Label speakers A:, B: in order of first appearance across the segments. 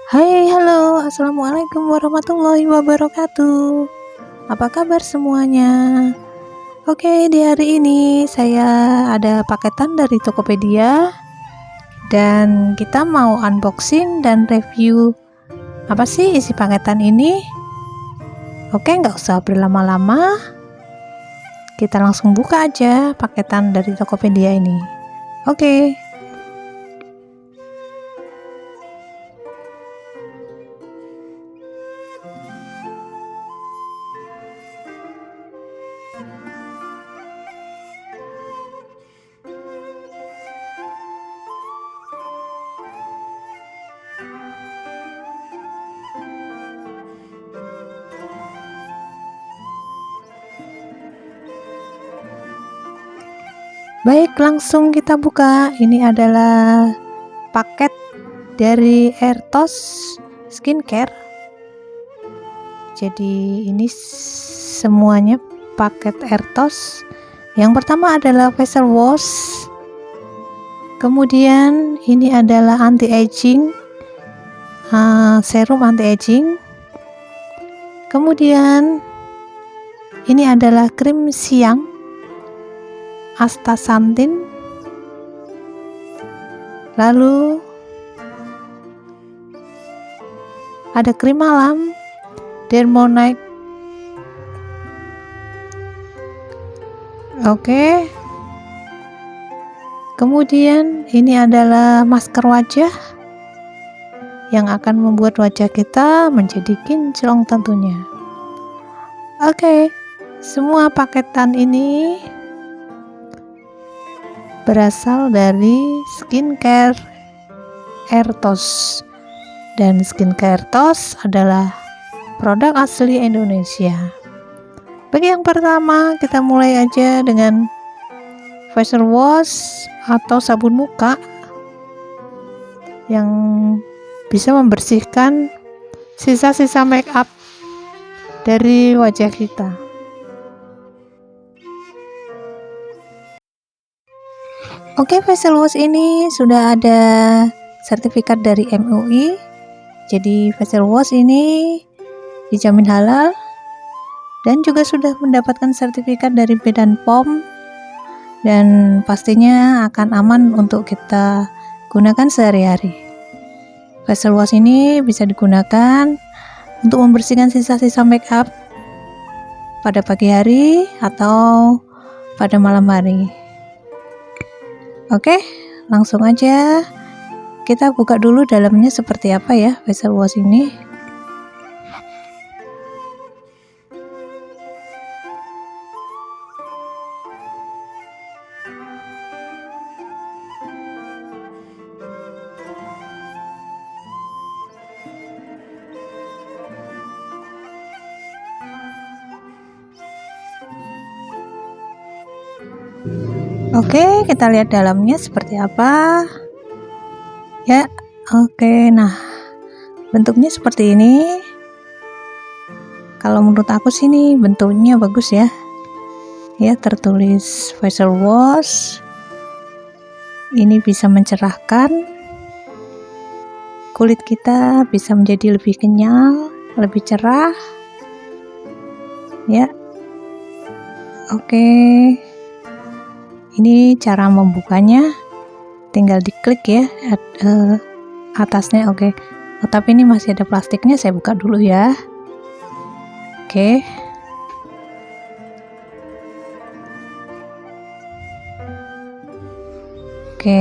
A: Hai, halo, assalamualaikum warahmatullahi wabarakatuh. Apa kabar semuanya? Oke, di hari ini saya ada paketan dari Tokopedia dan kita mau unboxing dan review apa sih isi paketan ini. Oke, nggak usah berlama-lama, kita langsung buka aja paketan dari Tokopedia ini. Oke. Baik, langsung kita buka. Ini adalah paket dari Airtos Skincare. Jadi ini semuanya paket Airtos. Yang pertama adalah facial wash. Kemudian ini adalah anti-aging, serum anti-aging. Kemudian ini adalah krim siang astaxanthin. Lalu ada krim malam Dermonic. Oke. Kemudian ini adalah masker wajah yang akan membuat wajah kita menjadi kinclong tentunya. Oke, semua paketan ini berasal dari skincare Airtos, dan skincare Airtos adalah produk asli Indonesia. Bagi yang pertama, kita mulai aja dengan facial wash atau sabun muka yang bisa membersihkan sisa-sisa make up dari wajah kita. Oke, facial wash ini sudah ada sertifikat dari MUI. Jadi facial wash ini dijamin halal dan juga sudah mendapatkan sertifikat dari Badan POM, dan pastinya akan aman untuk kita gunakan sehari-hari. Facial wash ini bisa digunakan untuk membersihkan sisa-sisa make up pada pagi hari atau pada malam hari. Oke, langsung aja kita buka dulu dalamnya seperti apa ya facial wash ini. Oke, kita lihat dalamnya seperti apa ya. Oke, nah bentuknya seperti ini. Kalau menurut aku sih ini bentuknya bagus ya. Ya, tertulis facial wash. Ini bisa mencerahkan kulit kita, bisa menjadi lebih kenyal, lebih cerah. Ya. Oke. Ini cara membukanya, tinggal diklik ya atasnya. Oke. Oh, tapi ini masih ada plastiknya, saya buka dulu ya. Oke. Oke.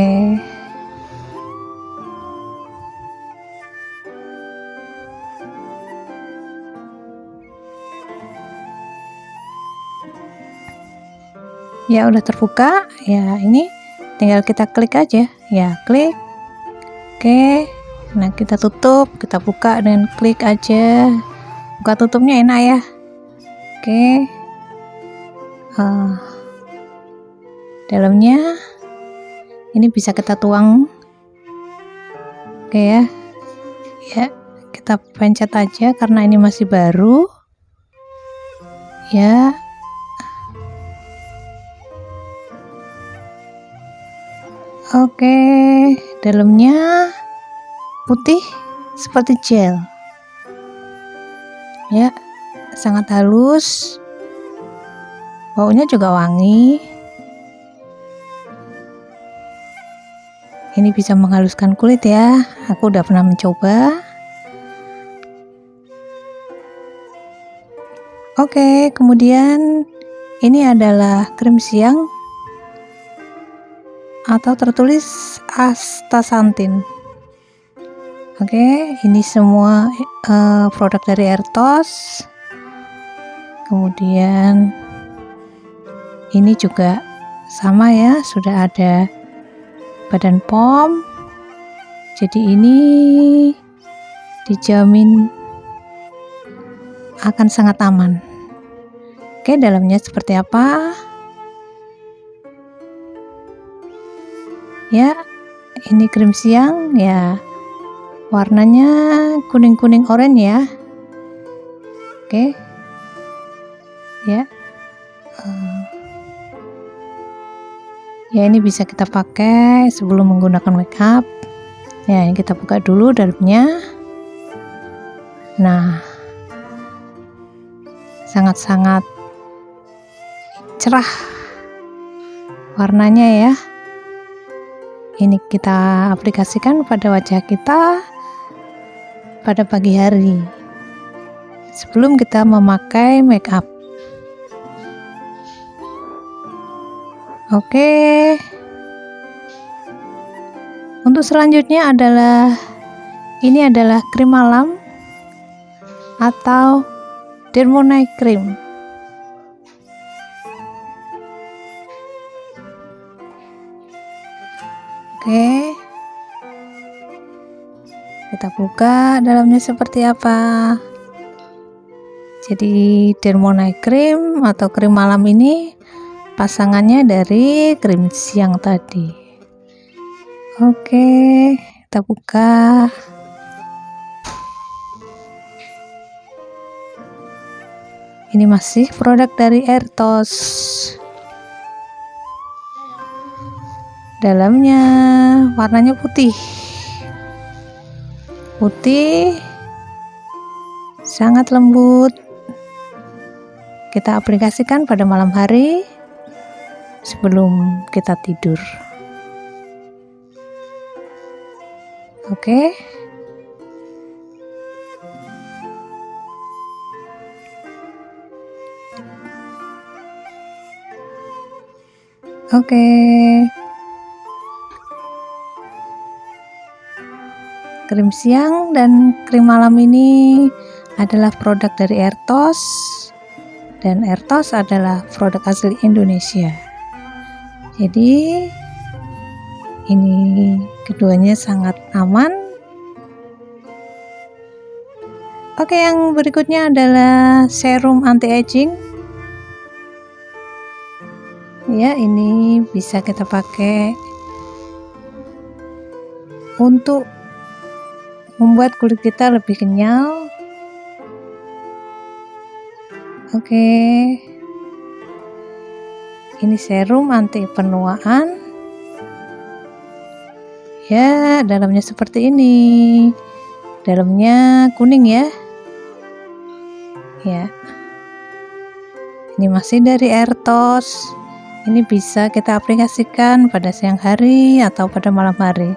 A: Ya, udah terbuka. Ya, ini tinggal kita klik aja ya, klik. Oke, nah kita tutup, kita buka dengan klik aja. Buka tutupnya enak ya. Oke, dalamnya ini bisa kita tuang. Oke ya, kita pencet aja karena ini masih baru ya. Oke, dalamnya putih seperti gel ya, sangat halus, baunya juga wangi. Ini bisa menghaluskan kulit ya, aku udah pernah mencoba. Oke, kemudian ini adalah krim siang atau tertulis astaxanthin. Oke, ini semua produk dari Airtos. Kemudian ini juga sama ya, sudah ada Badan POM. Jadi ini dijamin akan sangat aman. Oke, dalamnya seperti apa? Ya, ini krim siang ya. Warnanya kuning-kuning oranye ya. Oke. Ya. Ya, ini bisa kita pakai sebelum menggunakan makeup. Ya, ini kita buka dulu dalamnya. Nah, sangat-sangat cerah warnanya ya. Ini kita aplikasikan pada wajah kita pada pagi hari sebelum kita memakai makeup. Oke, untuk selanjutnya adalah ini adalah krim malam atau Dermo Night Cream. Oke, kita buka dalamnya seperti apa. Jadi Dermo Night Cream atau krim malam ini pasangannya dari krim siang tadi. Oke, kita buka. Ini masih produk dari Airtos. Dalamnya warnanya putih. Putih, sangat lembut. Kita aplikasikan pada malam hari sebelum kita tidur. Oke. Oke. Krim siang dan krim malam ini adalah produk dari Airtos, dan Airtos adalah produk asli Indonesia. Jadi ini keduanya sangat aman. Oke, yang berikutnya adalah serum anti-aging. Ya, ini bisa kita pakai untuk membuat kulit kita lebih kenyal. Oke, ini serum anti penuaan. Ya, dalamnya seperti ini. Dalamnya kuning ya. Ya. Ini masih dari Airtos. Ini bisa kita aplikasikan pada siang hari atau pada malam hari.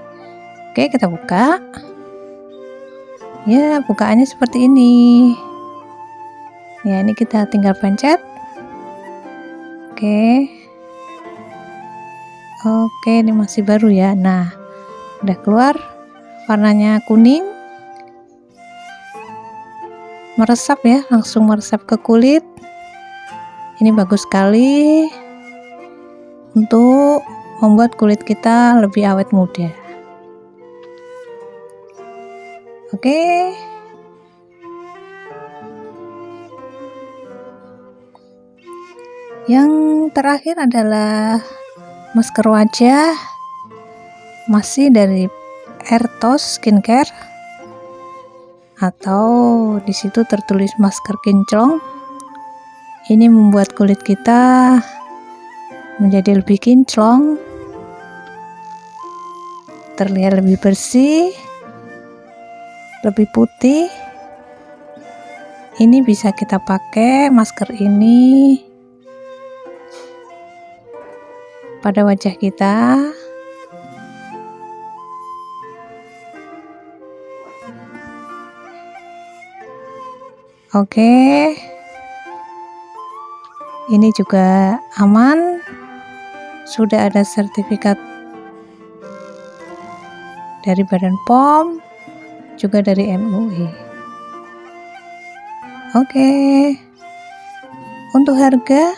A: Oke, kita buka. Ya, bukaannya seperti ini. Ya, ini kita tinggal pencet. Oke. Oke, ini masih baru ya. Nah, udah keluar. Warnanya kuning. Meresap ya, langsung meresap ke kulit. Ini bagus sekali untuk membuat kulit kita lebih awet muda. Oke. Yang terakhir adalah masker wajah, masih dari Airtos Skincare, atau di situ tertulis masker kinclong. Ini membuat kulit kita menjadi lebih kinclong, terlihat lebih bersih, lebih putih. Ini bisa kita pakai masker ini pada wajah kita. Oke, ini juga aman, sudah ada sertifikat dari Badan POM, juga dari MUI. Oke, untuk harga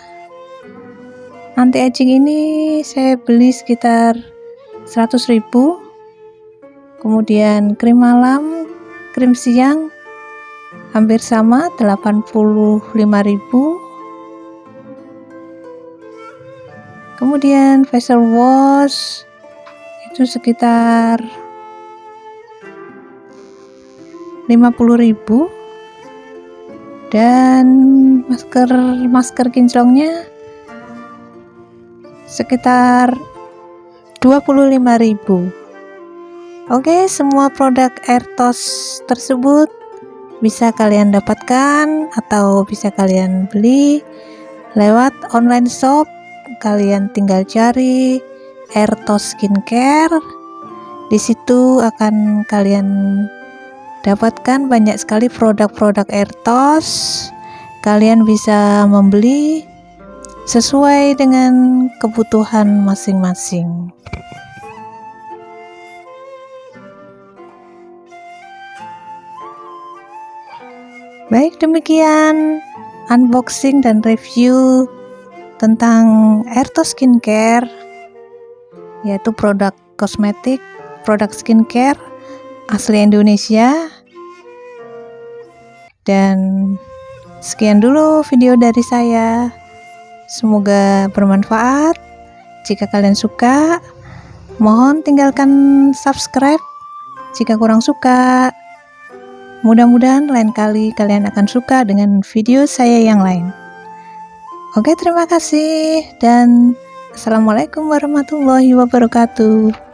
A: anti-aging ini saya beli sekitar 100.000. Kemudian krim malam, krim siang hampir sama, 85.000. Kemudian facial wash itu sekitar 50.000, dan masker kinclongnya sekitar 25.000. Oke, semua produk Airtos tersebut bisa kalian dapatkan atau bisa kalian beli lewat online shop. Kalian tinggal cari Airtos Skincare. Di situ akan kalian dapatkan banyak sekali produk-produk Airtos. Kalian bisa membeli sesuai dengan kebutuhan masing-masing. Baik, demikian unboxing dan review tentang Airtos Skincare, yaitu produk kosmetik, produk skincare asli Indonesia. Dan sekian dulu video dari saya. Semoga bermanfaat. Jika kalian suka, mohon tinggalkan subscribe. Jika kurang suka, mudah-mudahan lain kali kalian akan suka dengan video saya yang lain. Oke, terima kasih dan assalamualaikum warahmatullahi wabarakatuh.